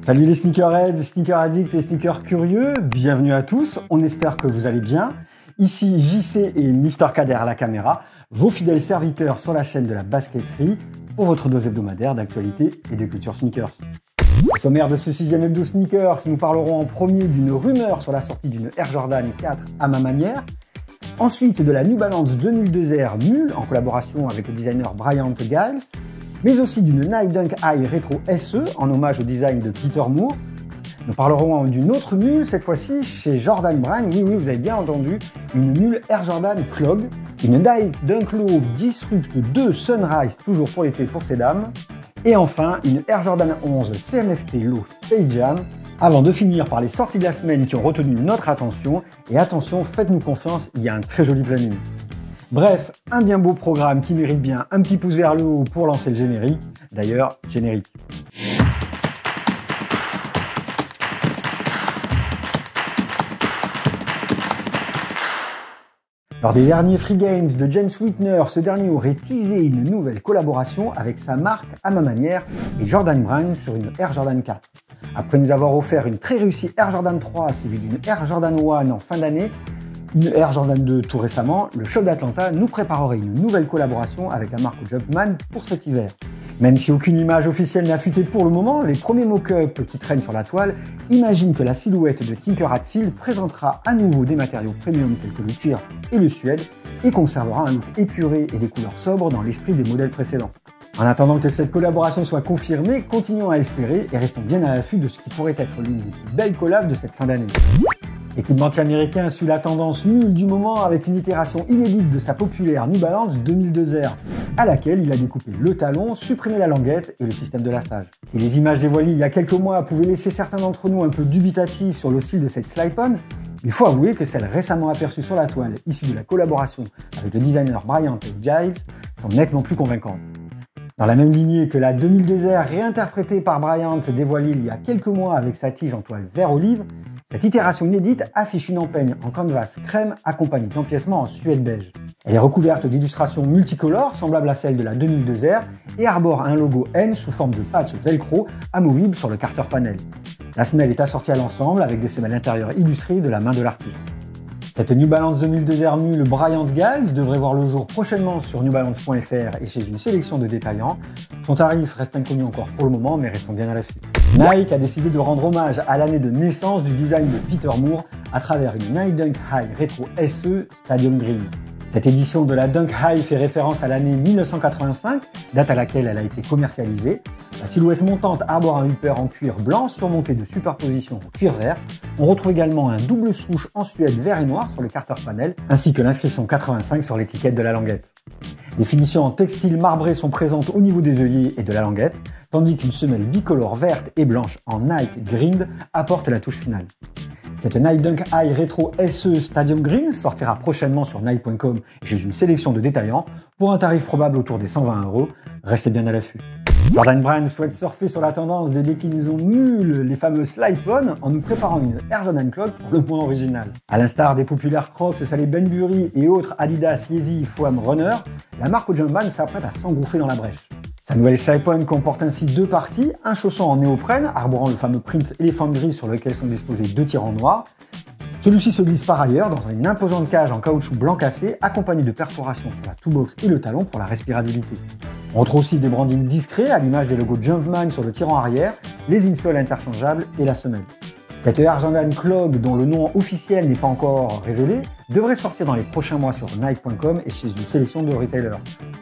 Salut les sneakerheads, sneaker addicts et sneakers curieux, bienvenue à tous, on espère que vous allez bien. Ici JC et Mister Kader à la caméra, vos fidèles serviteurs sur la chaîne de la basketterie pour votre dose hebdomadaire d'actualité et de culture sneakers. Au sommaire de ce 6e hebdo sneakers, nous parlerons en premier d'une rumeur sur la sortie d'une Air Jordan 4 à ma manière, ensuite de la New Balance 2002 Air Mule en collaboration avec le designer Bryant Giles, mais aussi d'une Nike Dunk High Retro SE en hommage au design de Peter Moore. Nous parlerons d'une autre mule, cette fois-ci chez Jordan Brand, oui, vous avez bien entendu, une mule Air Jordan Clog, une Nike Dunk Low Disrupt 2 Sunrise, toujours pour l'été pour ces dames, et enfin une Air Jordan 11 CMFT Low Space Jam, avant de finir par les sorties de la semaine qui ont retenu notre attention, et attention, faites-nous confiance, il y a un très joli planning. Bref, un bien beau programme qui mérite bien un petit pouce vers le haut pour lancer le générique. D'ailleurs, générique. Lors des derniers Free Games de James Whitner, ce dernier aurait teasé une nouvelle collaboration avec sa marque à ma manière et Jordan Brand sur une Air Jordan 4. Après nous avoir offert une très réussie Air Jordan 3 suivie d'une Air Jordan 1 en fin d'année, une Air Jordan 2 tout récemment, le shop d'Atlanta nous préparerait une nouvelle collaboration avec la marque Jumpman pour cet hiver. Même si aucune image officielle n'a fuité pour le moment, les premiers mock-ups qui traînent sur la toile imaginent que la silhouette de Tinker Hatfield présentera à nouveau des matériaux premium tels que le cuir et le suède et conservera un look épuré et des couleurs sobres dans l'esprit des modèles précédents. En attendant que cette collaboration soit confirmée, continuons à espérer et restons bien à l'affût de ce qui pourrait être l'une des plus belles collabs de cette fin d'année. L'équipementier américain suit la tendance mule du moment avec une itération inédite de sa populaire New Balance 2002 Air, à laquelle il a découpé le talon, supprimé la languette et le système de lassage. Et les images dévoilées il y a quelques mois pouvaient laisser certains d'entre nous un peu dubitatifs sur le style de cette slip-on, il faut avouer que celles récemment aperçues sur la toile, issues de la collaboration avec le designer Bryant Giles, sont nettement plus convaincantes. Dans la même lignée que la 2002 Air réinterprétée par Bryant dévoilée il y a quelques mois avec sa tige en toile vert olive, cette itération inédite affiche une empeigne en canvas crème accompagnée d'empiècements en suède beige. Elle est recouverte d'illustrations multicolores semblables à celles de la 2002 Air et arbore un logo N sous forme de patch velcro amovible sur le carter panel. La semelle est assortie à l'ensemble avec des semelles intérieures illustrées de la main de l'artiste. Cette New Balance 2002 Air Mule Bryant Giles devrait voir le jour prochainement sur newbalance.fr et chez une sélection de détaillants. Son tarif reste inconnu encore pour le moment, mais restons bien à l'affût. Nike a décidé de rendre hommage à l'année de naissance du design de Peter Moore à travers une Nike Dunk High Retro SE Stadium Green. Cette édition de la Dunk High fait référence à l'année 1985, date à laquelle elle a été commercialisée. La silhouette montante arbore un upper en cuir blanc surmonté de superpositions en cuir vert. On retrouve également un double swoosh en suède vert et noir sur le carter panel, ainsi que l'inscription 85 sur l'étiquette de la languette. Des finitions en textile marbré sont présentes au niveau des œillets et de la languette, tandis qu'une semelle bicolore verte et blanche en Nike Grind apporte la touche finale. Cette Nike Dunk High Retro SE Stadium Green sortira prochainement sur Nike.com et chez une sélection de détaillants pour un tarif probable autour des 120 €. Restez bien à l'affût. Jordan Brand souhaite surfer sur la tendance des déclinaisons mules, les fameuses slip-on, en nous préparant une Air Jordan Clog pour le point original. À l'instar des populaires Crocs, Salé Benbury et autres Adidas, Yeezy, Foam Runner, la marque Jumpman s'apprête à s'engouffrer dans la brèche. Sa nouvelle slip-on comporte ainsi deux parties, un chausson en néoprène, arborant le fameux print éléphant gris sur lequel sont disposés deux tirants noirs. Celui-ci se glisse par ailleurs dans une imposante cage en caoutchouc blanc cassé, accompagnée de perforations sur la toe-box et le talon pour la respirabilité. On retrouve aussi des brandings discrets à l'image des logos Jumpman sur le tirant arrière, les insoles interchangeables et la semelle. Cette Air Jordan Clog, dont le nom officiel n'est pas encore révélé, devrait sortir dans les prochains mois sur Nike.com et chez une sélection de retailers.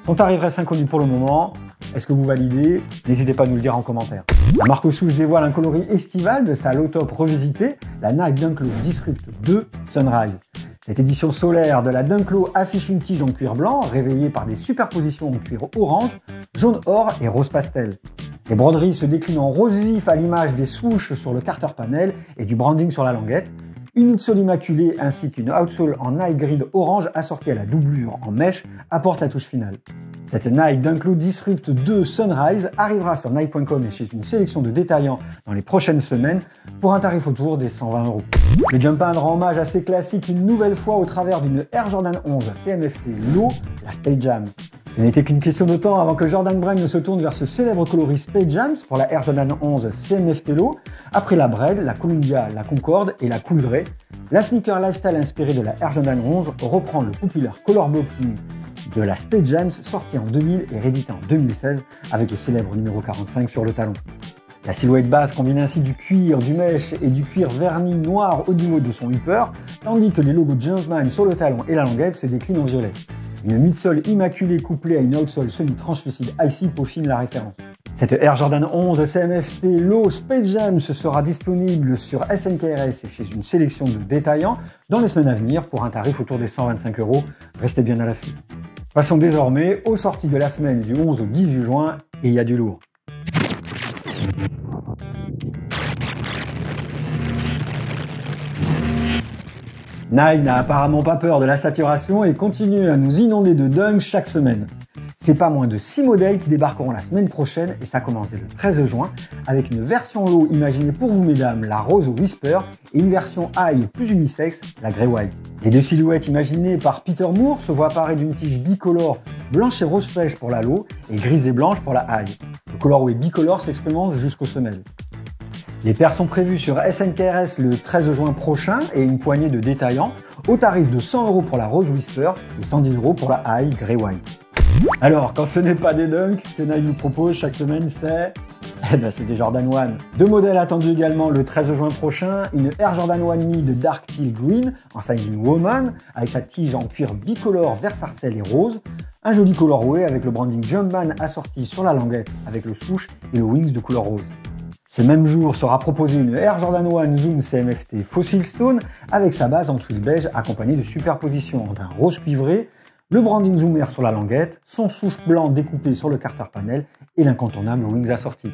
Son tarif reste inconnu pour le moment. Est-ce que vous validez? N'hésitez pas à nous le dire en commentaire. La marque Souche dévoile un coloris estival de sa low top revisitée, la Nike Dunk Low Disrupt 2 Sunrise. Cette édition solaire de la Dunk Low affiche une tige en cuir blanc, réveillée par des superpositions en cuir orange, jaune or et rose pastel. Les broderies se déclinent en rose vif à l'image des swooshes sur le carter panel et du branding sur la languette. Une midsole immaculée ainsi qu'une outsole en Nike Grid orange assortie à la doublure en mèche apporte la touche finale. Cette Nike Dunk Low Disrupt 2 Sunrise arrivera sur Nike.com et chez une sélection de détaillants dans les prochaines semaines pour un tarif autour des 120 €. Le Jumpman rend hommage à ses classiques une nouvelle fois au travers d'une Air Jordan 11 CMFT Low, la Space Jam. Ce n'était qu'une question de temps avant que Jordan Brand ne se tourne vers ce célèbre coloris Space Jams pour la Air Jordan 11 CMFT Low. Après la Braid, la Columbia, la Concorde et la Cool Grey, la sneaker lifestyle inspirée de la Air Jordan 11 reprend le populaire color blocking de la Space Jams sorti en 2000 et réédité en 2016 avec le célèbre numéro 45 sur le talon. La silhouette base combine ainsi du cuir, du mesh et du cuir verni noir au niveau de son upper, tandis que les logos Jumpman sur le talon et la languette se déclinent en violet. Une midsole immaculée couplée à une outsole semi-translucide icy peaufine la référence. Cette Air Jordan 11 CMFT Low Space Jam sera disponible sur SNKRS et chez une sélection de détaillants dans les semaines à venir pour un tarif autour des 125 €. Restez bien à l'affût. Passons désormais aux sorties de la semaine du 11 au 18 juin et il y a du lourd. Nike n'a apparemment pas peur de la saturation et continue à nous inonder de dunks chaque semaine. C'est pas moins de 6 modèles qui débarqueront la semaine prochaine et ça commence dès le 13 juin avec une version low imaginée pour vous mesdames, la rose Whisper, et une version high plus unisexe, la Grey White. Les deux silhouettes imaginées par Peter Moore se voient parées d'une tige bicolore blanche et rose pêche pour la low et grise et blanche pour la high. Le colorway bicolore s'expérimente jusqu'aux semelles. Les paires sont prévues sur SNKRS le 13 juin prochain et une poignée de détaillants au tarif de 100 € pour la Rose Whisper et 110 € pour la High Grey White. Alors, quand ce n'est pas des dunks que Nike nous propose chaque semaine, c'est des Jordan 1. Deux modèles attendus également le 13 juin prochain, une Air Jordan 1 Mid Dark Teal Green en Signing Woman avec sa tige en cuir bicolore vert sarcelle et rose, un joli colorway avec le branding Jumpman assorti sur la languette avec le swoosh et le wings de couleur rose. Ce même jour sera proposée une Air Jordan 1 Zoom CMFT Fossil Stone avec sa base en twill beige accompagnée de superpositions d'un rose cuivré, le branding Zoomer sur la languette, son swoosh blanc découpé sur le Carter Panel et l'incontournable wings assorti.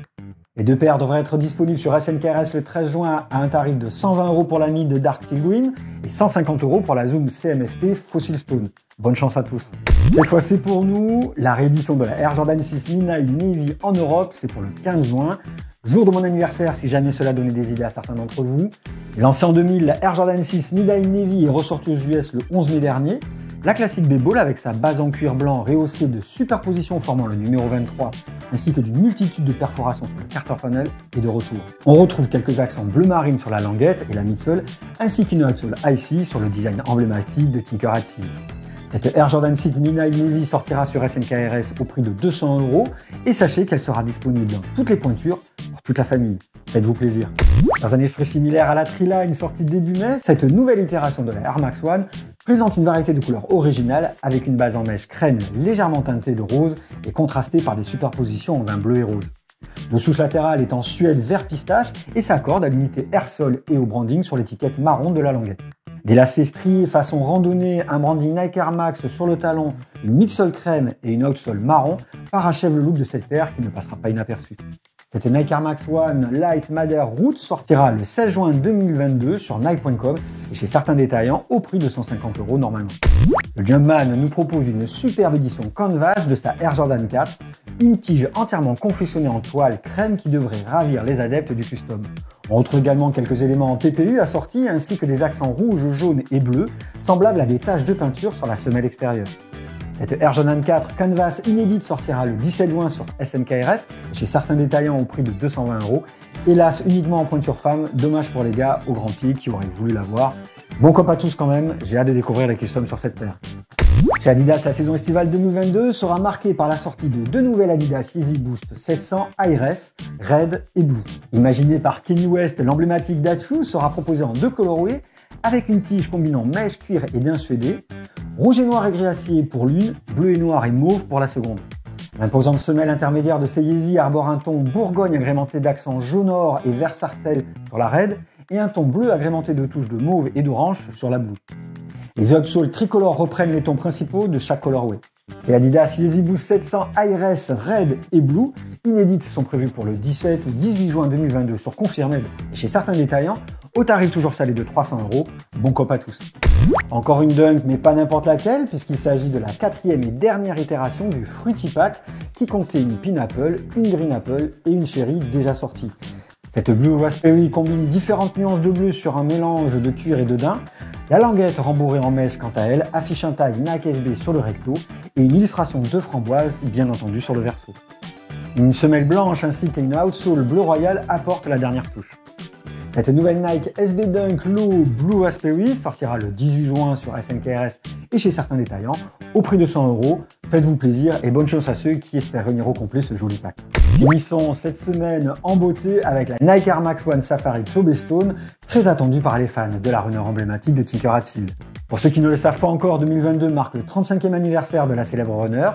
Les deux paires devraient être disponibles sur SNKRS le 13 juin à un tarif de 120 € pour la Mid de Dark Teal Green et 150 € pour la Zoom CMFT Fossil Stone. Bonne chance à tous. Cette fois c'est pour nous, la réédition de la Air Jordan 6 Midnight Navy en Europe, c'est pour le 15 juin. Jour de mon anniversaire si jamais cela donnait des idées à certains d'entre vous. Lancée en 2000, la Air Jordan 6 Midnight Navy est ressortie aux US le 11 mai dernier. La classique B-Ball avec sa base en cuir blanc rehaussée de superpositions formant le numéro 23 ainsi que d'une multitude de perforations sur le Carter Panel est de retour. On retrouve quelques accents bleu marine sur la languette et la midsole ainsi qu'une outsole icy sur le design emblématique de Tinker Hatfield. Cette Air Jordan 6 Midnight Navy sortira sur SNKRS au prix de 200 € et sachez qu'elle sera disponible dans toutes les pointures pour toute la famille. Faites-vous plaisir. Dans un esprit similaire à la Triline sortie début mai, cette nouvelle itération de la Air Max 1 présente une variété de couleurs originales avec une base en mèche crème légèrement teintée de rose et contrastée par des superpositions en vin bleu et rose. Le souche latéral est en suède vert pistache et s'accorde à l'unité Airsole et au branding sur l'étiquette marron de la languette. Des lacets striés façon randonnée, un branding Nike Air Max sur le talon, une midsole crème et une outsole marron parachèvent le look de cette paire qui ne passera pas inaperçue. Cette Nike Air Max 1 Light Madder Roots sortira le 16 juin 2022 sur Nike.com et chez certains détaillants au prix de 150 € normalement. Le Jumpman nous propose une superbe édition Canvas de sa Air Jordan 4, une tige entièrement confectionnée en toile crème qui devrait ravir les adeptes du custom. On retrouve également quelques éléments en TPU assortis ainsi que des accents rouge, jaune et bleu semblables à des taches de peinture sur la semelle extérieure. Cette Air Jordan 4 Canvas inédite sortira le 17 juin sur SNKRS chez certains détaillants au prix de 220 €. Hélas, uniquement en pointure femme, dommage pour les gars au grand pied qui auraient voulu l'avoir. Bon cop à tous quand même, j'ai hâte de découvrir les customs sur cette paire. Chez Adidas, la saison estivale 2022 sera marquée par la sortie de deux nouvelles Adidas Yeezy Boost 700 Hi-Res, Red et Blue. Imaginé par Kanye West, l'emblématique Dachu sera proposé en deux colorways avec une tige combinant mèche, cuir et daim suédé, rouge et noir et gris acier pour l'une, bleu et noir et mauve pour la seconde. L'imposante semelle intermédiaire de ces Yeezy arbore un ton bourgogne agrémenté d'accents jaune-or et vert sarcelle sur la Red et un ton bleu agrémenté de touches de mauve et d'orange sur la Blue. Les outsoles tricolores reprennent les tons principaux de chaque colorway. Ces Adidas Yeezy Boost 700 Hi-Res Red et Blue, inédites, sont prévues pour le 17 ou 18 juin 2022 sur Confirmed et chez certains détaillants, au tarif toujours salé de 300 €. Bon cop à tous. Encore une dunk, mais pas n'importe laquelle, puisqu'il s'agit de la quatrième et dernière itération du Fruity Pack qui comptait une Pineapple, une Green Apple et une Cherry déjà sorties. Cette Blue Raspberry combine différentes nuances de bleu sur un mélange de cuir et de daim. La languette rembourrée en mèche quant à elle affiche un tag Nike SB sur le recto et une illustration de framboise bien entendu sur le verso. Une semelle blanche ainsi qu'une outsole bleu royal apportent la dernière touche. Cette nouvelle Nike SB Dunk Low Blue Raspberry sortira le 18 juin sur SNKRS et chez certains détaillants au prix de 100 €. Faites-vous plaisir et bonne chance à ceux qui espèrent réunir au complet ce joli pack. Finissons cette semaine en beauté avec la Nike Air Max One Safari Toby Stone, très attendue par les fans de la runner emblématique de Tinker Hatfield. Pour ceux qui ne le savent pas encore, 2022 marque le 35e anniversaire de la célèbre runner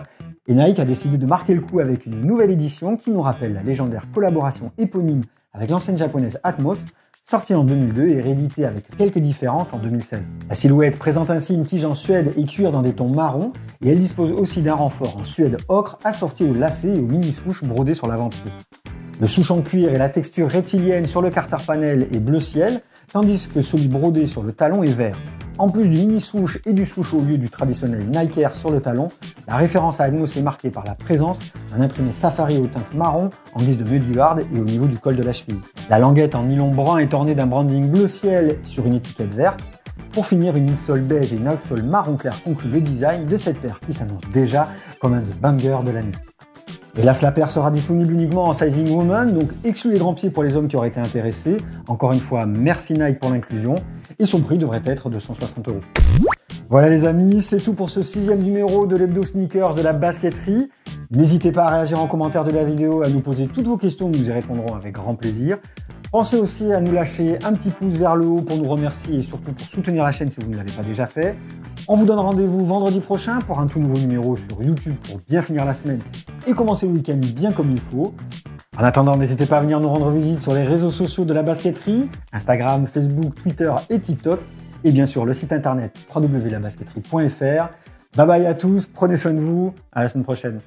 et Nike a décidé de marquer le coup avec une nouvelle édition qui nous rappelle la légendaire collaboration éponyme avec l'enseigne japonaise Atmos, sortie en 2002 et rééditée avec quelques différences en 2016. La silhouette présente ainsi une tige en suède et cuir dans des tons marrons et elle dispose aussi d'un renfort en suède ocre assorti aux lacets et aux mini-souches brodées sur l'avant-pied. Le souche en cuir et la texture reptilienne sur le carter panel est bleu ciel, tandis que celui brodé sur le talon est vert. En plus du mini-souche et du souche au lieu du traditionnel Nike Air sur le talon, la référence à Atmos est marquée par la présence d'un imprimé safari au teinte marron en guise de mudguard et au niveau du col de la cheville. La languette en nylon brun est ornée d'un branding bleu ciel sur une étiquette verte. Pour finir, une midsole beige et une outsole marron clair concluent le design de cette paire qui s'annonce déjà comme un des bangers de l'année. Hélas, la paire sera disponible uniquement en sizing woman, donc exclut les grands pieds pour les hommes qui auraient été intéressés. Encore une fois, merci Nike pour l'inclusion. Et son prix devrait être de 160 €. Voilà les amis, c'est tout pour ce 6e numéro de l'hebdo sneakers de la basketerie. N'hésitez pas à réagir en commentaire de la vidéo, à nous poser toutes vos questions, nous y répondrons avec grand plaisir. Pensez aussi à nous lâcher un petit pouce vers le haut pour nous remercier et surtout pour soutenir la chaîne si vous ne l'avez pas déjà fait. On vous donne rendez-vous vendredi prochain pour un tout nouveau numéro sur YouTube pour bien finir la semaine et commencer le week-end bien comme il faut. En attendant, n'hésitez pas à venir nous rendre visite sur les réseaux sociaux de la basketerie, Instagram, Facebook, Twitter et TikTok, et bien sûr le site internet www.labasketerie.fr. Bye bye à tous, prenez soin de vous, à la semaine prochaine.